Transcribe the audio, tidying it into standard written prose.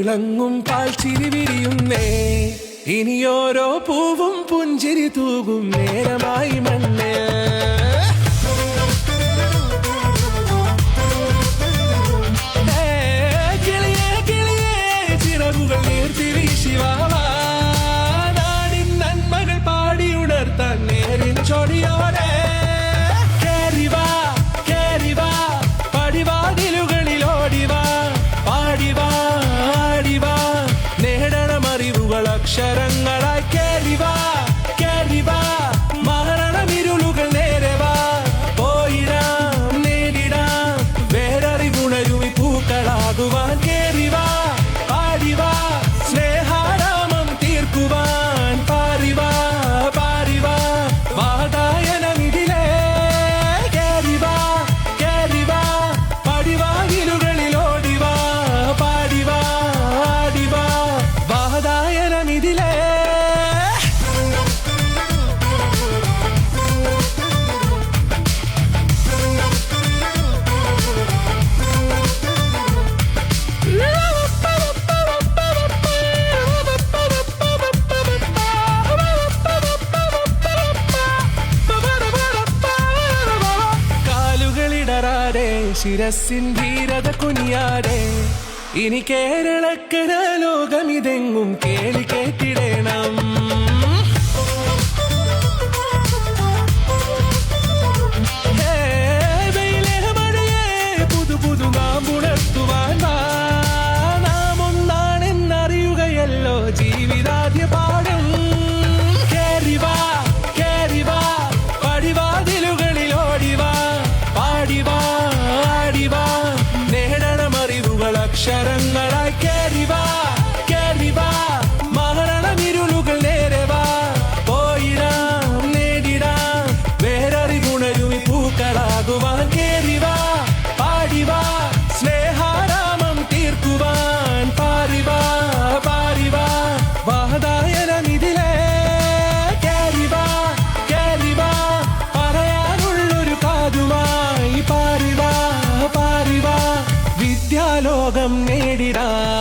തിളങ്ങും പാൽച്ചിരി വിരിയുന്നേ ഇനിയോരോ പൂവും പുഞ്ചിരി തൂകും നേരമായി മണ്ണേ അക്ഷരങ്ങളായി കേറിവാ കേറിവാ മരണമിരുളുകൾ നേരവാ പോയിടാം നേരിടാം വേററിവുണരുമി പൂക്കളാകുവാൻ കേറിവാ പാടിവാ സ്നേഹാരാമം തീർക്കുവാൻ പാറിവാ പാറിവാ വാതായനമിതിലേ കേറിവാ കേറിവാ പടിവാതിലുകളിലോടിവാ പാടിവാ ആടിവാ വാതായനമിതിലേ ശിരസിൻ ധീരത കുനിയാടെ ഇനി കേരളക്കര ലോകമിതെങ്ങും കേളി കേട്ടിടണം പുതു പുതു നാമ്പുണർത്തുവാൻ നാം ഒന്നാണെന്നറിയുകയല്ലോ ജീവിതാദ്യ പാഠം കേറിവാ കേറിവാ പടിവാതിലുകളിലോടിവാ പാടിവാ അക്ഷരങ്ങളായി കേറിവാ കേറിവാ മരണമിരുളുകൾ നേരവാ പോയിടാം നേരിടാം വേററിവുണരുമി പൂക്കളാകുവാൻ കേറിവാ പാടിവാ സ്നേഹാരാമം തീർക്കുവാൻ പാറിവാ പാറിവാ വാതായനമിതിലേ കേറിവാ കേറിവാ പറയാനുള്ളൊരു കാതുമായി പാറിവാ പാറിവാ വിദ്യാലോകം നേടിടാം